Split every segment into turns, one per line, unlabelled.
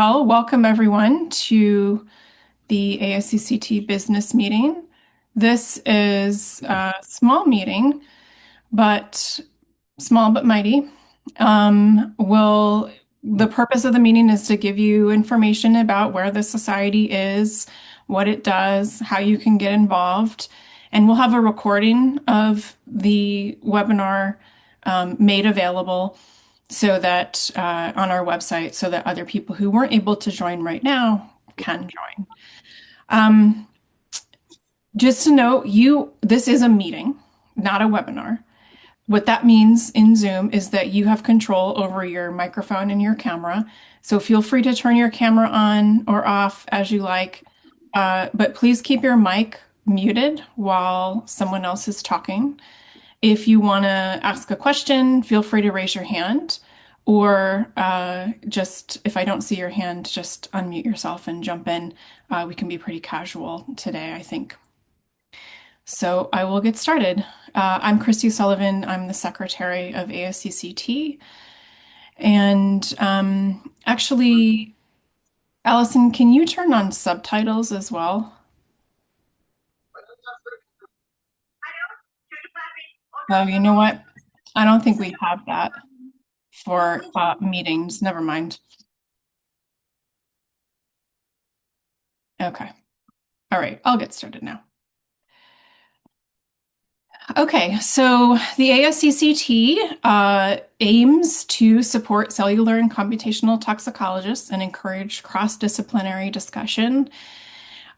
Well, welcome everyone to the ASCCT business meeting. This is a small meeting, but small but mighty. The purpose of the meeting is to give you information about where the society is, what it does, how you can get involved, and we'll have a recording of the webinar made available so that on our website so that other people who weren't able to join right now can join. Um, just to note, this is a meeting, not a webinar. What that means in Zoom is that you have control over your microphone and your camera. So feel free to turn your camera on or off as you like, but please keep your mic muted while someone else is talking. If you want to ask a question, feel free to raise your hand, or just if I don't see your hand, just unmute yourself and jump in. We can be pretty casual today, I think. So I will get started. I'm Christy Sullivan. I'm the secretary of ASCCT. And actually, Allison, can you turn on subtitles as well? Oh, you know what? I don't think we have that for meetings. Never mind. Okay. All right. I'll get started now. Okay, so the ASCCT aims to support cellular and computational toxicologists and encourage cross-disciplinary discussion.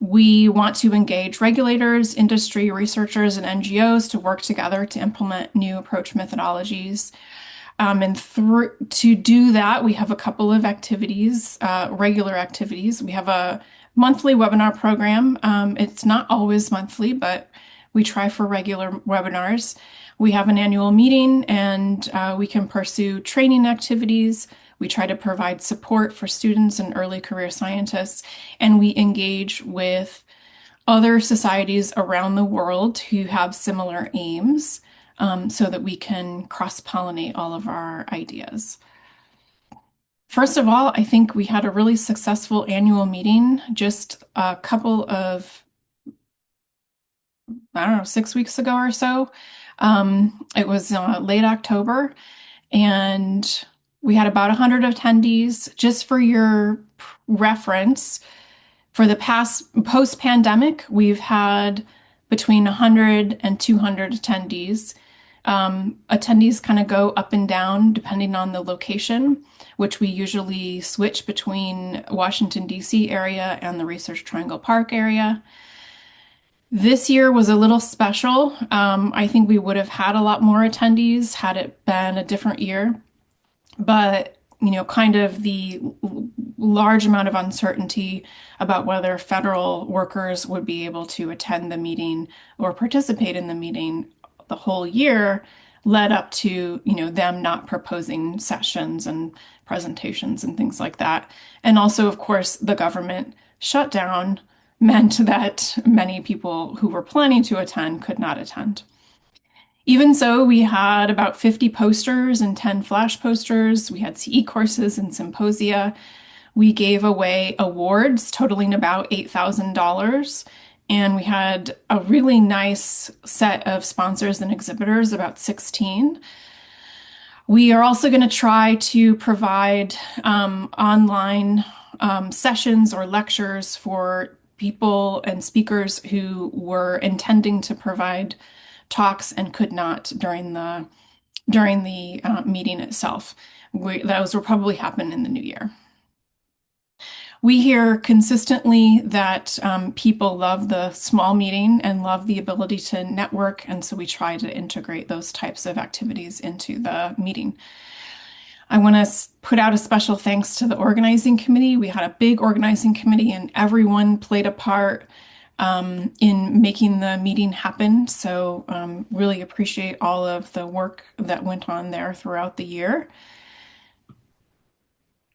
We want to engage regulators, industry researchers, and NGOs to work together to implement new approach methodologies. To do that, we have a couple of activities, regular activities. We have a monthly webinar program. It's not always monthly, but we try for regular webinars. We have an annual meeting and we can pursue training activities. We try to provide support for students and early career scientists, and we engage with other societies around the world who have similar aims so that we can cross-pollinate all of our ideas. First of all, I think we had a really successful annual meeting just a couple of, I don't know, 6 weeks ago or so. It was late October, and we had about 100 attendees. Just for your reference, for the past post-pandemic, we've had between 100 and 200 attendees. Attendees kind of go up and down depending on the location, which we usually switch between Washington, D.C. area and the Research Triangle Park area. This year was a little special. I think we would have had a lot more attendees had it been a different year, but kind of the large amount of uncertainty about whether federal workers would be able to attend the meeting or participate in the meeting the whole year led up to, them not proposing sessions and presentations and things like that. And also, of course, the government shutdown meant that many people who were planning to attend could not attend. Even so, we had about 50 posters and 10 flash posters. We had CE courses and symposia. We gave away awards totaling about $8,000. And we had a really nice set of sponsors and exhibitors, about 16. We are also going to try to provide online sessions or lectures for people and speakers who were intending to provide talks and could not during the meeting itself. Those will probably happen in the new year. We hear consistently that people love the small meeting and love the ability to network, and so we try to integrate those types of activities into the meeting. I want to put out a special thanks to the organizing committee. We had a big organizing committee and everyone played a part in making the meeting happen. So really appreciate all of the work that went on there throughout the year.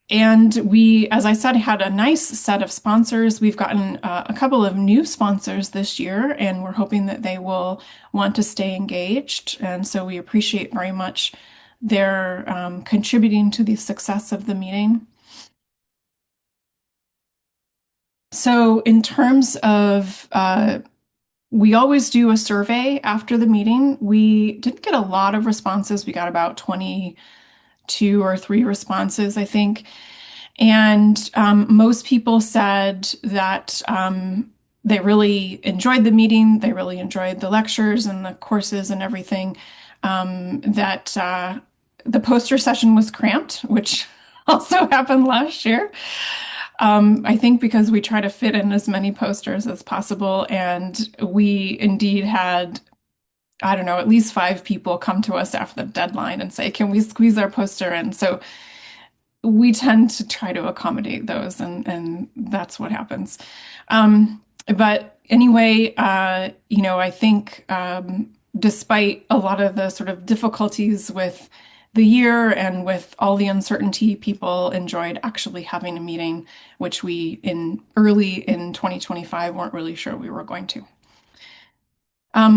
And we, as I said, had a nice set of sponsors. We've gotten a couple of new sponsors this year, and we're hoping that they will want to stay engaged. And so we appreciate very much their contributing to the success of the meeting. So in terms of, we always do a survey after the meeting. We didn't get a lot of responses. We got about 22 or 3 responses, I think. And most people said that they really enjoyed the meeting, they really enjoyed the lectures and the courses and everything. That the poster session was cramped, which also happened last year. I think because we try to fit in as many posters as possible, and we indeed had, I don't know, at least 5 people come to us after the deadline and say, "Can we squeeze our poster in?" So we tend to try to accommodate those, and that's what happens. But anyway, I think despite a lot of the sort of difficulties with the year and with all the uncertainty, people enjoyed actually having a meeting, which we in early in 2025 weren't really sure we were going to.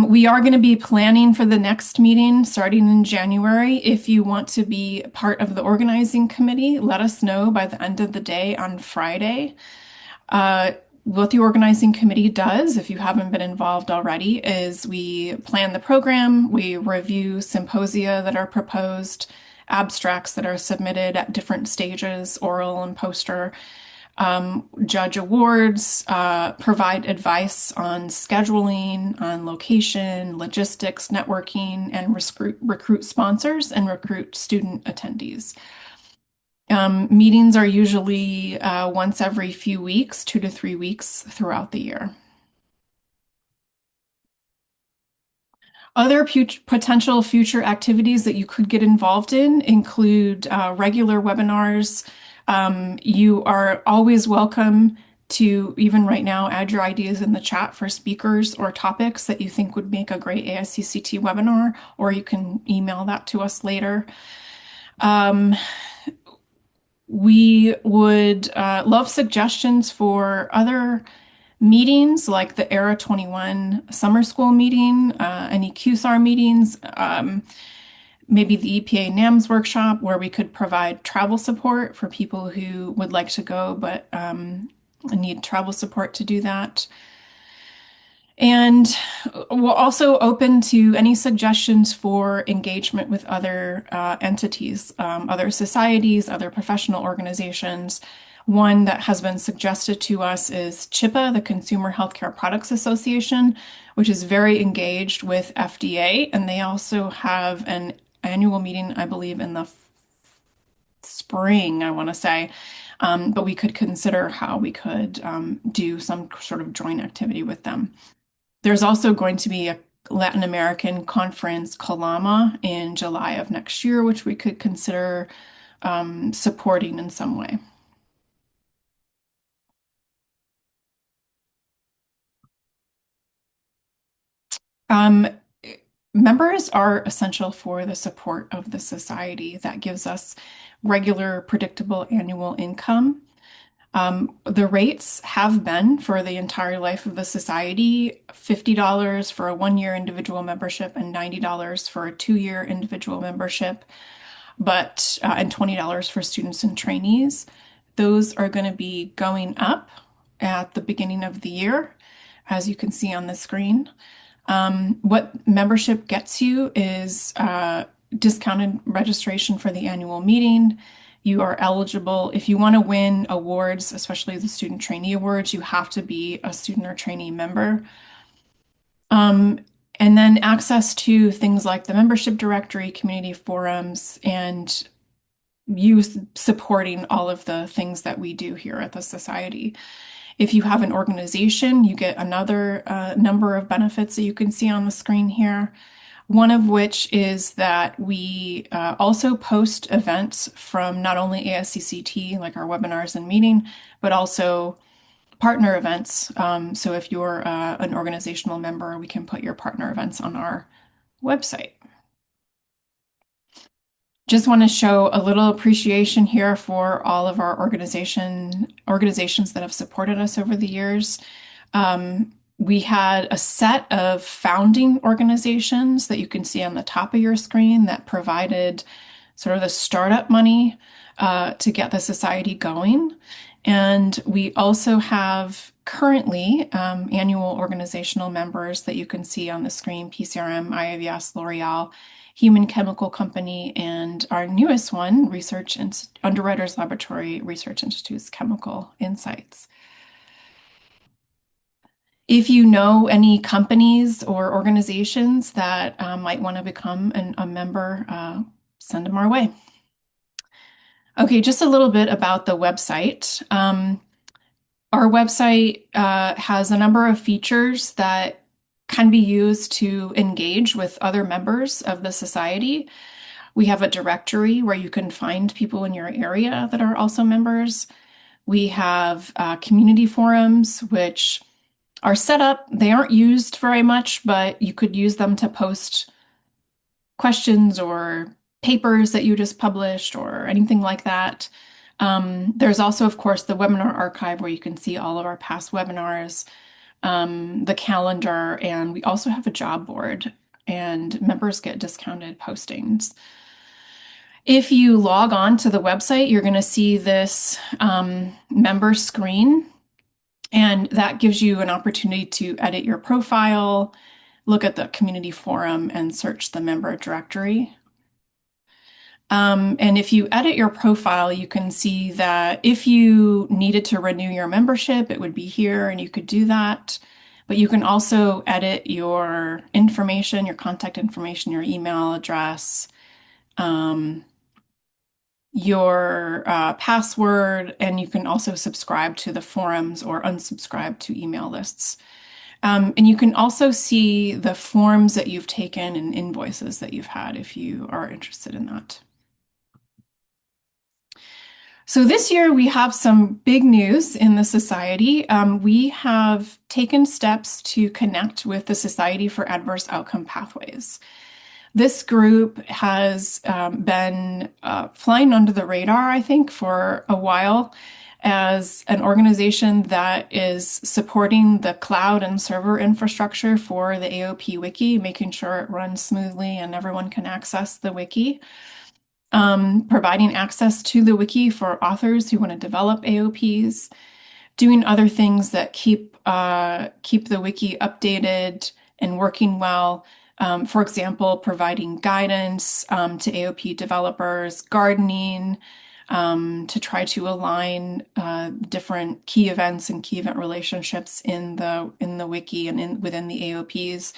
We are going to be planning for the next meeting starting in January. If you want to be part of the organizing committee, let us know by the end of the day on Friday. What the organizing committee does, if you haven't been involved already, is we plan the program, we review symposia that are proposed, abstracts that are submitted at different stages, oral and poster, judge awards, provide advice on scheduling, on location, logistics, networking, and recruit sponsors and recruit student attendees. Meetings are usually once every few weeks, 2 to 3 weeks throughout the year. Other potential future activities that you could get involved in include regular webinars. You are always welcome to, even right now, add your ideas in the chat for speakers or topics that you think would make a great ASCCT webinar, or you can email that to us later. We would love suggestions for other meetings like the ERA 21 summer school meeting, any QSAR meetings, maybe the EPA NAMS workshop where we could provide travel support for people who would like to go but need travel support to do that. And we're also open to any suggestions for engagement with other entities, other societies, other professional organizations. One that has been suggested to us is CHIPA, the Consumer Healthcare Products Association, which is very engaged with FDA, and they also have an annual meeting, I believe, in the spring, I want to say. But we could consider how we could do some sort of joint activity with them. There's also going to be a Latin American conference, Calama, in July of next year, which we could consider supporting in some way. Um, Members are essential for the support of the society. That gives us regular, predictable annual income. The rates have been for the entire life of the society, $50 for a 1-year individual membership and $90 for a 2-year individual membership, and $20 for students and trainees. Those are going to be going up at the beginning of the year, as you can see on the screen. What membership gets you is discounted registration for the annual meeting. You are eligible, if you want to win awards, especially the student trainee awards, you have to be a student or trainee member. And then access to things like the membership directory, community forums, and you supporting all of the things that we do here at the Society. If you have an organization, you get another number of benefits that you can see on the screen here. One of which is that we also post events from not only ASCCT, like our webinars and meeting, but also partner events. So if you're an organizational member, we can put your partner events on our website. Just want to show a little appreciation here for all of our organizations that have supported us over the years. We had a set of founding organizations that you can see on the top of your screen that provided sort of the startup money to get the society going. And we also have currently annual organizational members that you can see on the screen: PCRM, IAVS, L'Oreal, Human Chemical Company, and our newest one, Underwriters Laboratory Research Institute's Chemical Insights. If you know any companies or organizations that might want to become a member, send them our way. Okay, just a little bit about the website. Our website has a number of features that can be used to engage with other members of the society. We have a directory where you can find people in your area that are also members. We have community forums, which are set up. They aren't used very much, but you could use them to post questions or papers that you just published or anything like that. There's also, of course, the webinar archive where you can see all of our past webinars, the calendar, and we also have a job board, and members get discounted postings. If you log on to the website, you're going to see this member screen, and that gives you an opportunity to edit your profile, look at the community forum, and search the member directory. And if you edit your profile, you can see that if you needed to renew your membership, it would be here and you could do that. But you can also edit your information, your contact information, your email address, your password, and you can also subscribe to the forums or unsubscribe to email lists. And you can also see the forms that you've taken and invoices that you've had if you are interested in that. So this year we have some big news in the Society. We have taken steps to connect with the Society for Adverse Outcome Pathways. This group has been flying under the radar, I think, for a while as an organization that is supporting the cloud and server infrastructure for the AOP Wiki, making sure it runs smoothly and everyone can access the wiki. Providing access to the wiki for authors who want to develop AOPs, doing other things that keep the wiki updated and working well. For example, providing guidance to AOP developers, gardening, to try to align different key events and key event relationships in the wiki and within the AOPs.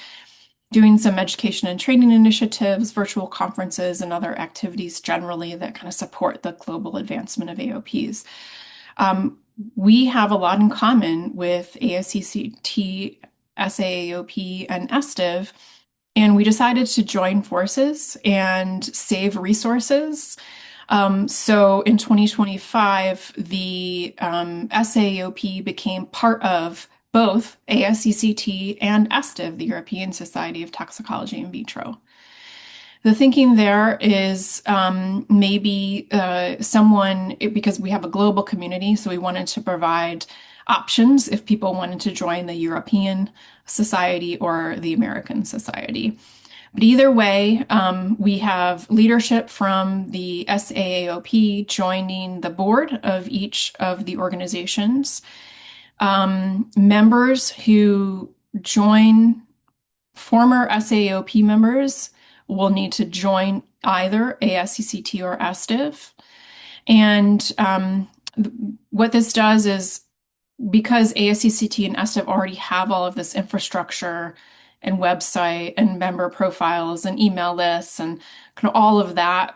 Doing some education and training initiatives, virtual conferences, and other activities generally that kind of support the global advancement of AOPs. We have a lot in common with ASCCT, SAAOP, and ESTIV, and we decided to join forces and save resources. So in 2025, the SAAOP became part of both ASCCT and ESTIV, the European Society of Toxicology in Vitro. The thinking there is maybe because we have a global community, so we wanted to provide options if people wanted to join the European Society or the American Society. But either way, we have leadership from the SAAOP joining the board of each of the organizations. Members who join, former SAAOP members will need to join either ASCCT or ESTIV. And what this does is, because ASCCT and ESTIV already have all of this infrastructure and website and member profiles and email lists and kind of all of that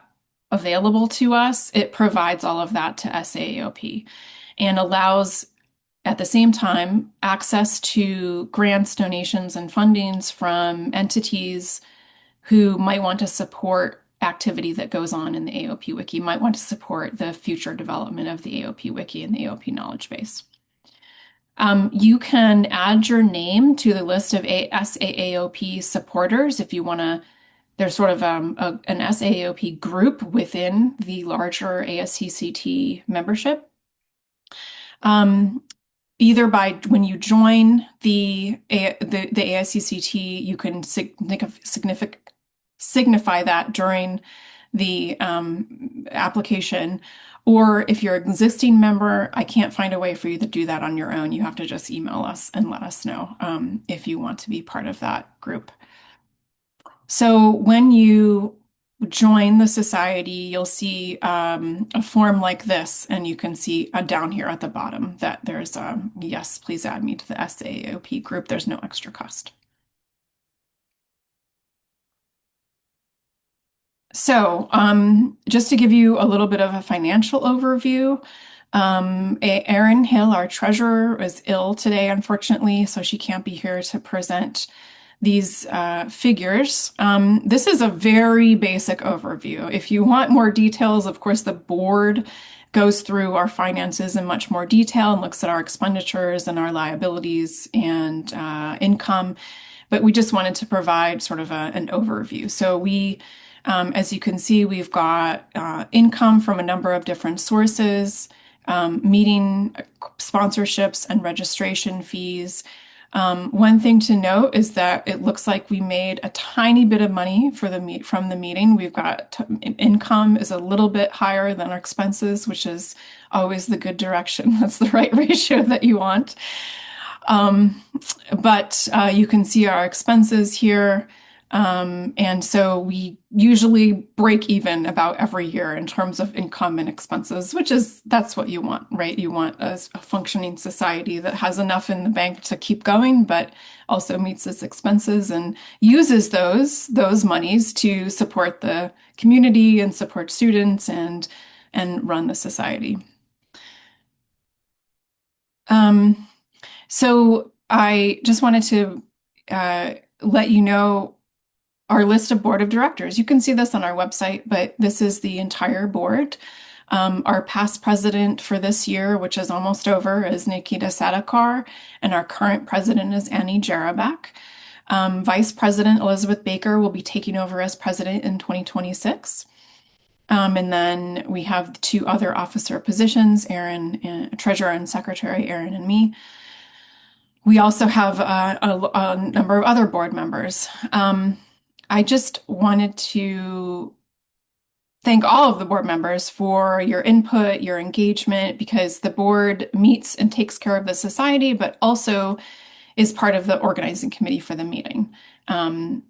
available to us, it provides all of that to SAAOP and allows, at the same time, access to grants, donations, and fundings from entities who might want to support activity that goes on in the AOP Wiki, might want to support the future development of the AOP Wiki and the AOP knowledge base. You can add your name to the list of SAAOP supporters if you want to. There's sort of an SAAOP group within the larger ASCCT membership. Either by when you join the ASCCT, you can signify that during the application. Or if you're an existing member, I can't find a way for you to do that on your own. You have to just email us and let us know if you want to be part of that group. So when you join the society, you'll see a form like this, and you can see down here at the bottom that there's yes, please add me to the SAAOP group. There's no extra cost. So, just to give you a little bit of a financial overview, Erin Hill, our treasurer, is ill today, unfortunately, so she can't be here to present these figures. This is a very basic overview. If you want more details, of course, the board goes through our finances in much more detail and looks at our expenditures and our liabilities and income. But we just wanted to provide sort of an overview. So as you can see, we've got income from a number of different sources, meeting sponsorships and registration fees. One thing to note is that it looks like we made a tiny bit of money from the meeting. We've got income is a little bit higher than our expenses, which is always the good direction. That's the right ratio that you want. But you can see our expenses here. And so we usually break even about every year in terms of income and expenses, that's what you want, right? You want a functioning society that has enough in the bank to keep going, but also meets its expenses and uses those monies to support the community and support students and run the society. So I just wanted to let you know our list of board of directors. You can see this on our website, but this is the entire board. Our past president for this year, which is almost over, is Nikita Sadekar, and our current president is Annie Jarabak. Vice President Elizabeth Baker will be taking over as president in 2026. And then we have two other officer positions, Treasurer and Secretary, Erin and me. We also have a number of other board members. I just wanted to thank all of the board members for your input, your engagement, because the board meets and takes care of the society, but also is part of the organizing committee for the meeting. And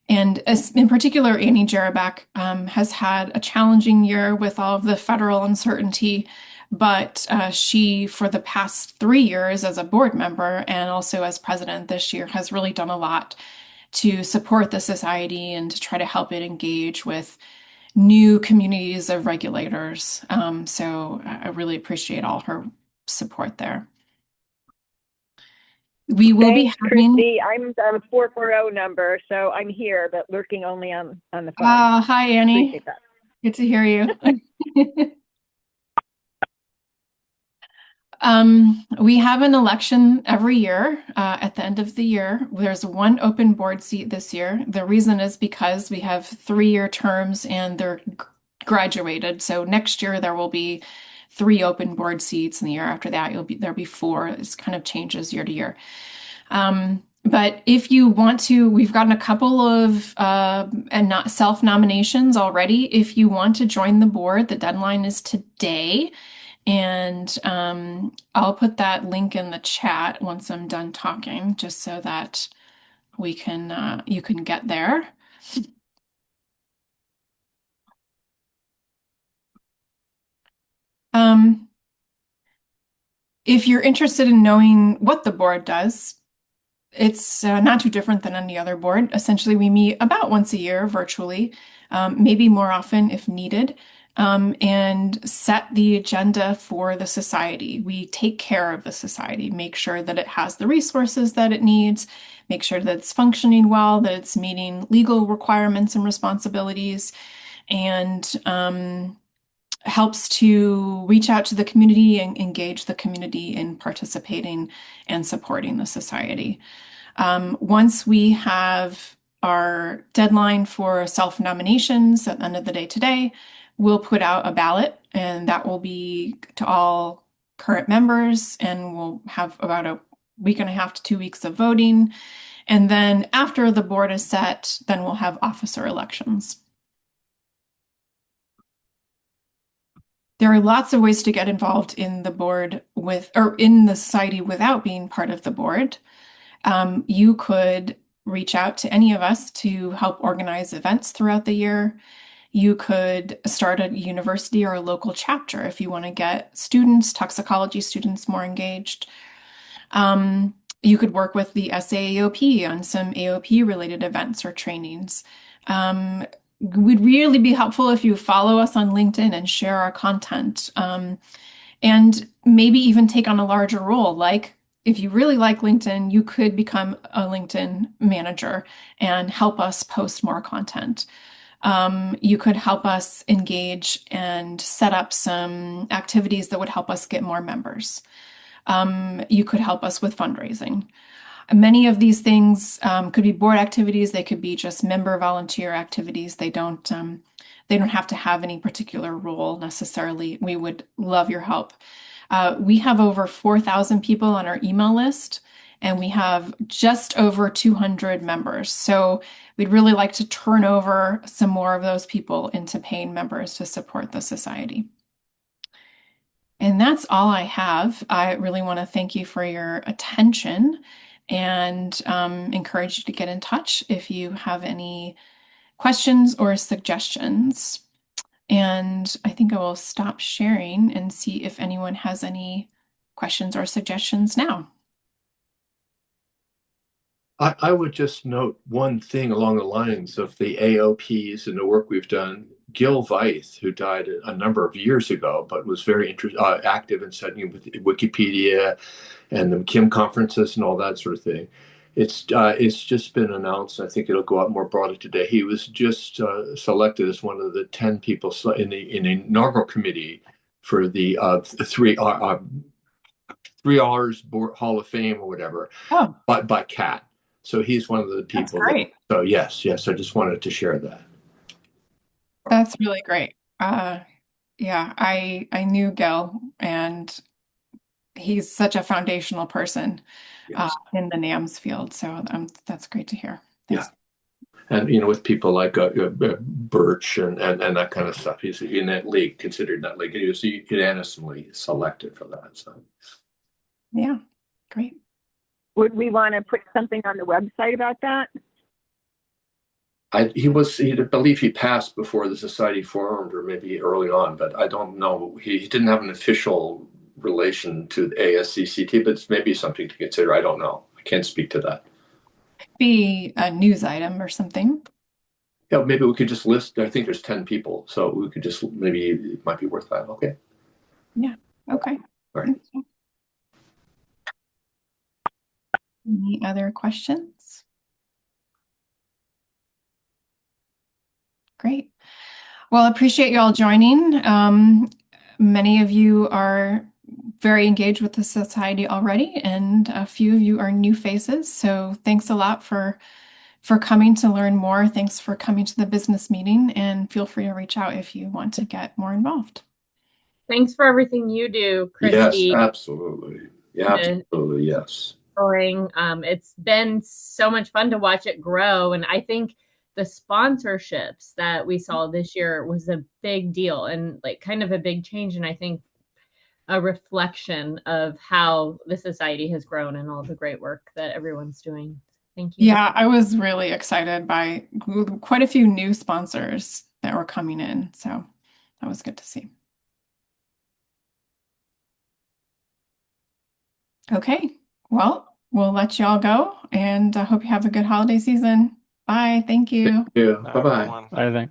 in particular, Annie Jarabak has had a challenging year with all of the federal uncertainty, but she, for the past 3 years as a board member and also as president this year, has really done a lot to support the society and to try to help it engage with new communities of regulators. So I really appreciate all her support there. We will be
Thanks,
having.
Christy. I'm a 440 number, so I'm here, but lurking only on the phone.
Hi, Annie.
Appreciate that.
Good to hear you. We have an election every year at the end of the year. There's one open board seat this year. The reason is because we have 3-year terms and they're graduated. So next year there will be 3 open board seats, and the year after that there'll be 4. It kind of changes year to year. But if you want to, we've gotten a couple of self-nominations already. If you want to join the board, the deadline is today. And I'll put that link in the chat once I'm done talking, just so that you can get there. If you're interested in knowing what the board does, it's not too different than any other board. Essentially, we meet about once a year virtually, maybe more often if needed. And set the agenda for the society. We take care of the society, make sure that it has the resources that it needs, make sure that it's functioning well, that it's meeting legal requirements and responsibilities, and helps to reach out to the community and engage the community in participating and supporting the society. Once we have our deadline for self-nominations at the end of the day today, we'll put out a ballot, and that will be to all current members, and we'll have about a week and a half to 2 weeks of voting. And then after the board is set, then we'll have officer elections. There are lots of ways to get involved in the board with, or in the society without being part of the board. You could reach out to any of us to help organize events throughout the year. You could start a university or a local chapter if you want to get students, toxicology students, more engaged. You could work with the SAAOP on some AOP related events or trainings. Would really be helpful if you follow us on LinkedIn and share our content. And maybe even take on a larger role. Like if you really like LinkedIn, you could become a LinkedIn manager and help us post more content. You could help us engage and set up some activities that would help us get more members. You could help us with fundraising. Many of these things could be board activities. They could be just member volunteer activities. They don't have to have any particular role necessarily. We would love your help. We have over 4,000 people on our email list, and we have just over 200 members. So we'd really like to turn over some more of those people into paying members to support the society. And that's all I have. I really want to thank you for your attention and encourage you to get in touch if you have any questions or suggestions. And I think I will stop sharing and see if anyone has any questions or suggestions now.
I would just note one thing along the lines of the AOPs and the work we've done. Gil Veith, who died a number of years ago, but was very active in setting with Wikipedia and the Kim conferences and all that sort of thing. It's just been announced. I think it'll go out more broadly today. He was just selected as one of the 10 people in the inaugural committee for the 3 R's Hall of Fame or whatever,
Oh,
by Cat. So he's one of the
that's
people that.
great.
So yes, I just wanted to share that.
That's really great. Yeah, I knew Gil, and he's such a foundational person
Yes.
in the NAMS field. So that's great to hear.
Yeah.
Thanks.
And with people like Birch and that kind of stuff, he's in that league, considered in that league. He was unanimously selected for that. So
Yeah, great.
Would we want to put something on the website about that?
I believe he passed before the society formed, or maybe early on, but I don't know. He didn't have an official relation to the ASCCT, but it's maybe something to consider. I don't know. I can't speak to that.
Be a news item or something.
Yeah, maybe we could just list. I think there's 10 people, so we could just maybe it might be worth that. Okay.
Yeah. Okay.
All right.
Any other questions? Great. Well, I appreciate you all joining. Many of you are very engaged with the society already, and a few of you are new faces. So thanks a lot for coming to learn more. Thanks for coming to the business meeting, and feel free to reach out if you want to get more involved.
Thanks for everything you do,
Yes,
Christy.
absolutely. Yeah, absolutely. Yes.
It's been so much fun to watch it grow. And I think the sponsorships that we saw this year was a big deal and like kind of a big change. And I think a reflection of how the society has grown and all the great work that everyone's doing. Thank you.
Yeah, I was really excited by quite a few new sponsors that were coming in. So that was good to see. Okay, well, we'll let you all go, and I hope you have a good holiday season. Bye. Thank you.
Yeah. Bye bye.
I think.